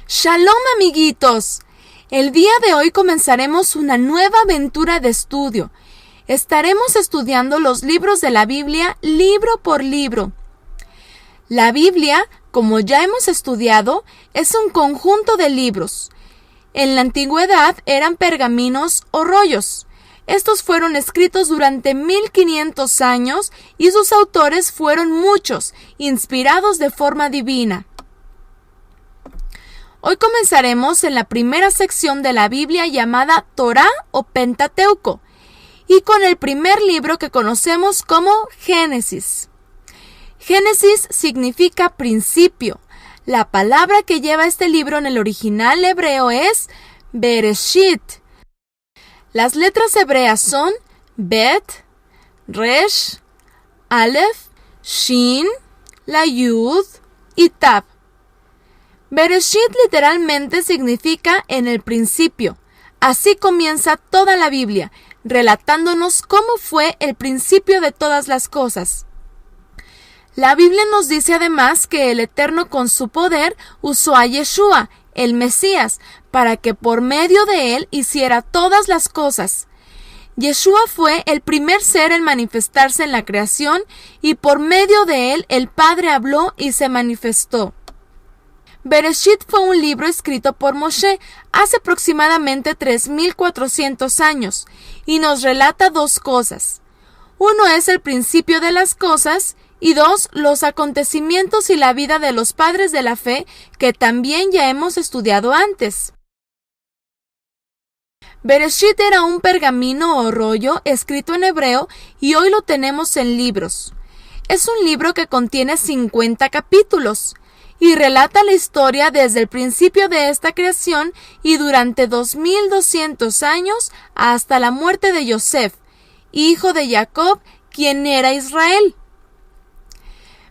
Shalom, amiguitos. El día de hoy comenzaremos una nueva aventura de estudio. Estaremos estudiando los libros de la Biblia libro por libro. La Biblia, como ya hemos estudiado, es un conjunto de libros. En la antigüedad eran pergaminos o rollos. Estos fueron escritos durante 1500 años y sus autores fueron muchos, inspirados de forma divina. Hoy comenzaremos en la primera sección de la Biblia llamada Torá o Pentateuco y con el primer libro que conocemos como Génesis. Génesis significa principio. La palabra que lleva este libro en el original hebreo es Bereshit. Las letras hebreas son Bet, Resh, Aleph, Shin, la Yud y Tab. Bereshit literalmente significa en el principio. Así comienza toda la Biblia, relatándonos cómo fue el principio de todas las cosas. La Biblia nos dice además que el Eterno con su poder usó a Yeshua, el Mesías, para que por medio de él hiciera todas las cosas. Yeshua fue el primer ser en manifestarse en la creación y por medio de él el Padre habló y se manifestó. Bereshit fue un libro escrito por Moshe hace aproximadamente 3400 años y nos relata dos cosas. Uno es el principio de las cosas y dos, los acontecimientos y la vida de los padres de la fe que también ya hemos estudiado antes. Bereshit era un pergamino o rollo escrito en hebreo y hoy lo tenemos en libros. Es un libro que contiene 50 capítulos. Y relata la historia desde el principio de esta creación y durante 2200 años hasta la muerte de Yosef, hijo de Jacob, quien era Israel.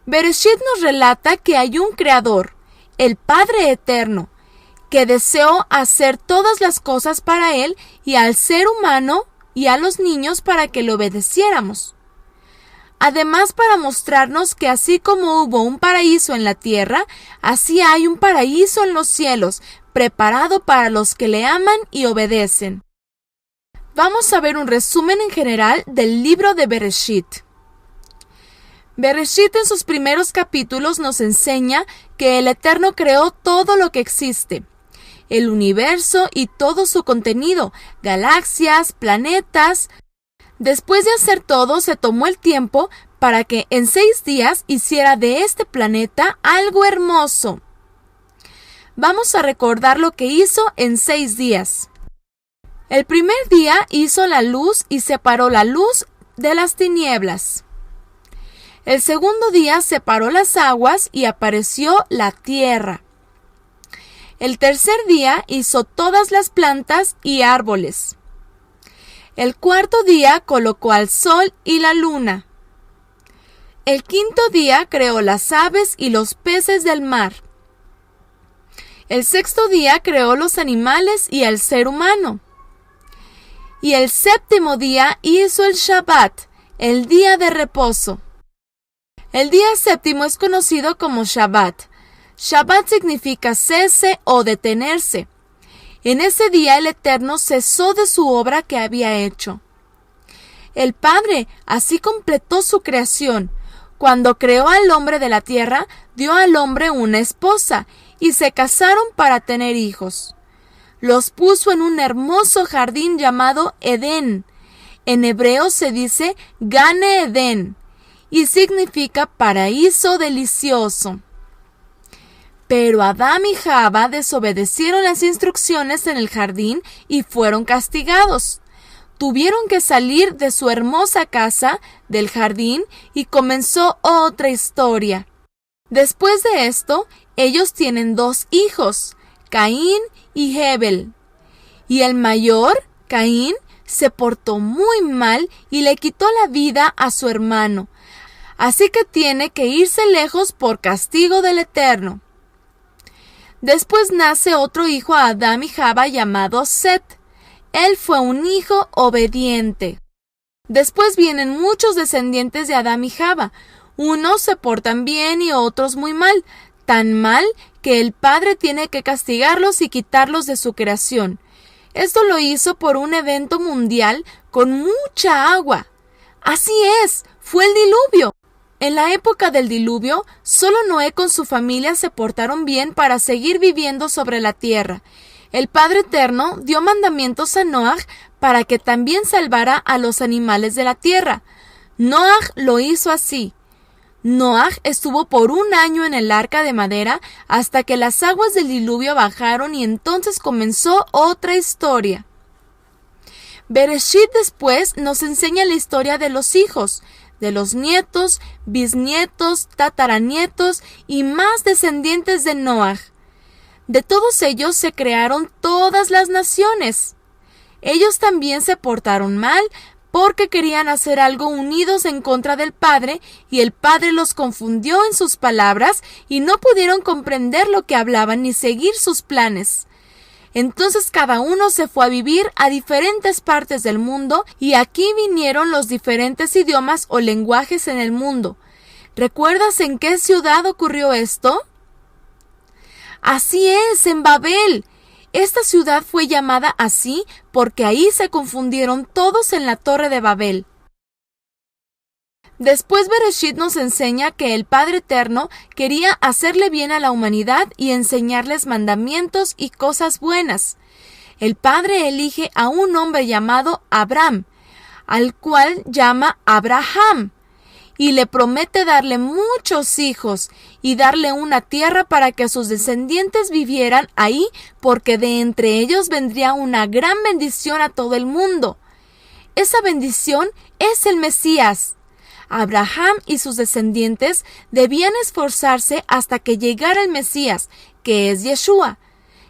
Bereshit nos relata que hay un creador, el Padre Eterno, que deseó hacer todas las cosas para él y al ser humano y a los niños para que le obedeciéramos. Además, para mostrarnos que así como hubo un paraíso en la tierra, así hay un paraíso en los cielos, preparado para los que le aman y obedecen. Vamos a ver un resumen en general del libro de Bereshit. Bereshit en sus primeros capítulos nos enseña que el Eterno creó todo lo que existe, el universo y todo su contenido, galaxias, planetas. Después de hacer todo, se tomó el tiempo para que en 6 días hiciera de este planeta algo hermoso. Vamos a recordar lo que hizo en 6 días. El primer día hizo la luz y separó la luz de las tinieblas. El segundo día separó las aguas y apareció la tierra. El tercer día hizo todas las plantas y árboles. El cuarto día colocó al sol y la luna. El quinto día creó las aves y los peces del mar. El sexto día creó los animales y al ser humano. Y el séptimo día hizo el Shabbat, el día de reposo. El día séptimo es conocido como Shabbat. Shabbat significa cese o detenerse. En ese día el Eterno cesó de su obra que había hecho. El Padre así completó su creación. Cuando creó al hombre de la tierra, dio al hombre una esposa, y se casaron para tener hijos. Los puso en un hermoso jardín llamado Edén. En hebreo se dice Gane Edén, y significa paraíso delicioso. Pero Adán y Java desobedecieron las instrucciones en el jardín y fueron castigados. Tuvieron que salir de su hermosa casa, del jardín, y comenzó otra historia. Después de esto, ellos tienen 2 hijos, Caín y Hebel. Y el mayor, Caín, se portó muy mal y le quitó la vida a su hermano. Así que tiene que irse lejos por castigo del Eterno. Después nace otro hijo a Adán y Java llamado Set. Él fue un hijo obediente. Después vienen muchos descendientes de Adán y Java. Unos se portan bien y otros muy mal, tan mal que el Padre tiene que castigarlos y quitarlos de su creación. Esto lo hizo por un evento mundial con mucha agua. Así es, fue el diluvio. En la época del diluvio, solo Noé con su familia se portaron bien para seguir viviendo sobre la tierra. El Padre Eterno dio mandamientos a Noaj para que también salvara a los animales de la tierra. Noaj lo hizo así. Noaj estuvo por 1 año en el arca de madera hasta que las aguas del diluvio bajaron y entonces comenzó otra historia. Bereshit después nos enseña la historia de los hijos, de los nietos, bisnietos, tataranietos y más descendientes de Noaj. De todos ellos se crearon todas las naciones. Ellos también se portaron mal porque querían hacer algo unidos en contra del Padre, y el Padre los confundió en sus palabras y no pudieron comprender lo que hablaban ni seguir sus planes. Entonces cada uno se fue a vivir a diferentes partes del mundo, y aquí vinieron los diferentes idiomas o lenguajes en el mundo. ¿Recuerdas en qué ciudad ocurrió esto? Así es, en Babel. Esta ciudad fue llamada así porque ahí se confundieron todos en la Torre de Babel. Después Bereshit nos enseña que el Padre Eterno quería hacerle bien a la humanidad y enseñarles mandamientos y cosas buenas. El Padre elige a un hombre llamado Abram, al cual llama Abraham, y le promete darle muchos hijos y darle una tierra para que sus descendientes vivieran ahí, porque de entre ellos vendría una gran bendición a todo el mundo. Esa bendición es el Mesías. Abraham y sus descendientes debían esforzarse hasta que llegara el Mesías, que es Yeshua,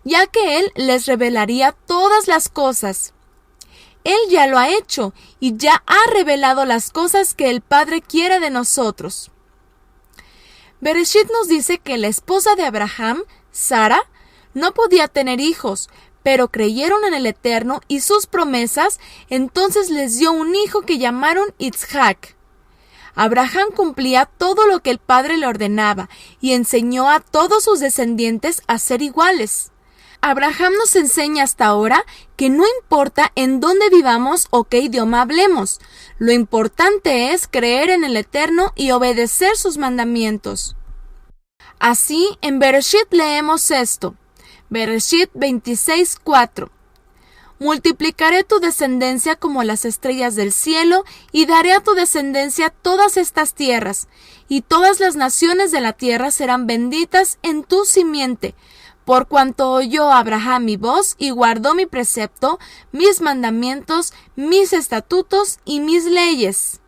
ya que él les revelaría todas las cosas. Él ya lo ha hecho y ya ha revelado las cosas que el Padre quiere de nosotros. Bereshit nos dice que la esposa de Abraham, Sara, no podía tener hijos, pero creyeron en el Eterno y sus promesas, entonces les dio un hijo que llamaron Isaac. Abraham cumplía todo lo que el Padre le ordenaba y enseñó a todos sus descendientes a ser iguales. Abraham nos enseña hasta ahora que no importa en dónde vivamos o qué idioma hablemos, lo importante es creer en el Eterno y obedecer sus mandamientos. Así, en Bereshit leemos esto, Bereshit 26:4. Multiplicaré tu descendencia como las estrellas del cielo, y daré a tu descendencia todas estas tierras, y todas las naciones de la tierra serán benditas en tu simiente, por cuanto oyó Abraham mi voz y guardó mi precepto, mis mandamientos, mis estatutos y mis leyes.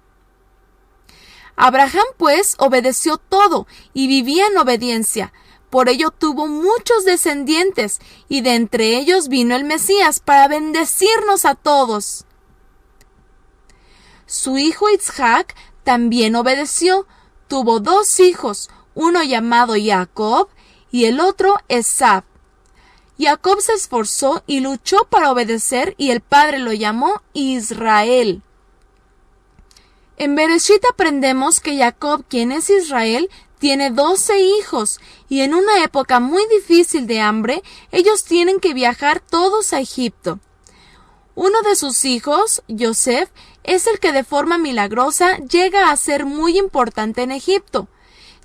Abraham, pues, obedeció todo y vivía en obediencia. Por ello tuvo muchos descendientes, y de entre ellos vino el Mesías para bendecirnos a todos. Su hijo Isaac también obedeció. Tuvo 2 hijos, uno llamado Jacob y el otro Esab. Jacob se esforzó y luchó para obedecer, y el padre lo llamó Israel. En Bereshit aprendemos que Jacob, quien es Israel, tiene 12 hijos, y en una época muy difícil de hambre, ellos tienen que viajar todos a Egipto. Uno de sus hijos, Yosef, es el que de forma milagrosa llega a ser muy importante en Egipto.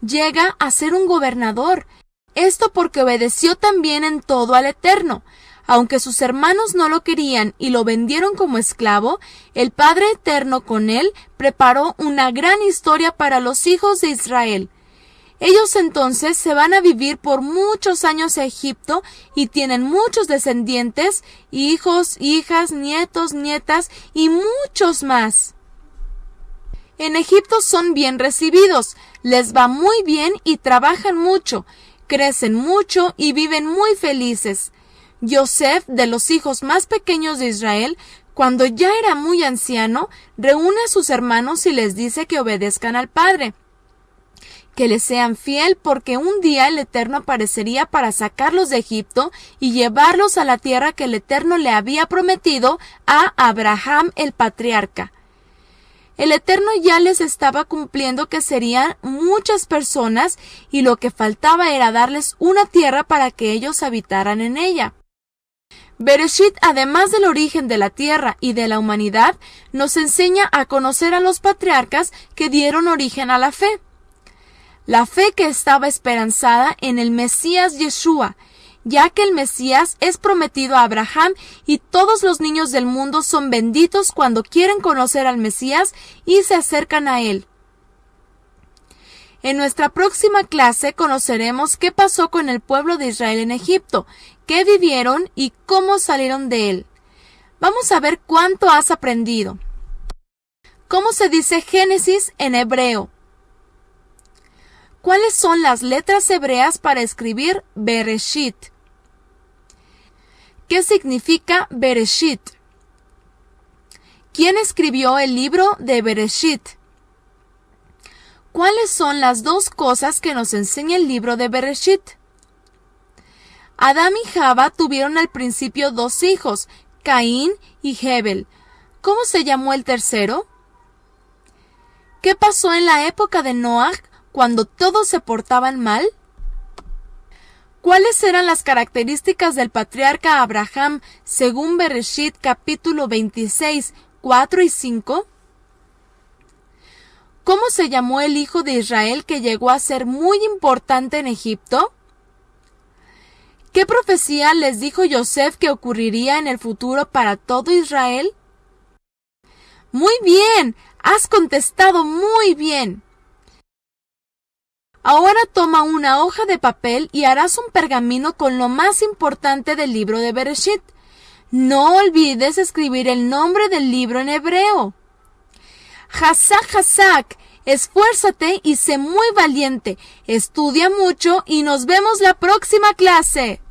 Llega a ser un gobernador. Esto porque obedeció también en todo al Eterno. Aunque sus hermanos no lo querían y lo vendieron como esclavo, el Padre Eterno con él preparó una gran historia para los hijos de Israel. Ellos entonces se van a vivir por muchos años a Egipto y tienen muchos descendientes, hijos, hijas, nietos, nietas y muchos más. En Egipto son bien recibidos, les va muy bien y trabajan mucho, crecen mucho y viven muy felices. Yosef, de los hijos más pequeños de Israel, cuando ya era muy anciano, reúne a sus hermanos y les dice que obedezcan al Padre, que les sean fiel, porque un día el Eterno aparecería para sacarlos de Egipto y llevarlos a la tierra que el Eterno le había prometido a Abraham el patriarca. El Eterno ya les estaba cumpliendo que serían muchas personas y lo que faltaba era darles una tierra para que ellos habitaran en ella. Bereshit, además del origen de la tierra y de la humanidad, nos enseña a conocer a los patriarcas que dieron origen a la fe. La fe que estaba esperanzada en el Mesías Yeshua, ya que el Mesías es prometido a Abraham y todos los niños del mundo son benditos cuando quieren conocer al Mesías y se acercan a él. En nuestra próxima clase conoceremos qué pasó con el pueblo de Israel en Egipto, qué vivieron y cómo salieron de él. Vamos a ver cuánto has aprendido. ¿Cómo se dice Génesis en hebreo? ¿Cuáles son las letras hebreas para escribir Bereshit? ¿Qué significa Bereshit? ¿Quién escribió el libro de Bereshit? ¿Cuáles son las dos cosas que nos enseña el libro de Bereshit? Adán y Java tuvieron al principio dos hijos, Caín y Hebel. ¿Cómo se llamó el tercero? ¿Qué pasó en la época de Noaj cuando todos se portaban mal? ¿Cuáles eran las características del patriarca Abraham según Bereshit capítulo 26, 4 y 5? ¿Cómo se llamó el hijo de Israel que llegó a ser muy importante en Egipto? ¿Qué profecía les dijo Yosef que ocurriría en el futuro para todo Israel? Muy bien, has contestado muy bien. Ahora toma una hoja de papel y harás un pergamino con lo más importante del libro de Bereshit. No olvides escribir el nombre del libro en hebreo. Hazak, Hazak, esfuérzate y sé muy valiente. Estudia mucho y nos vemos la próxima clase.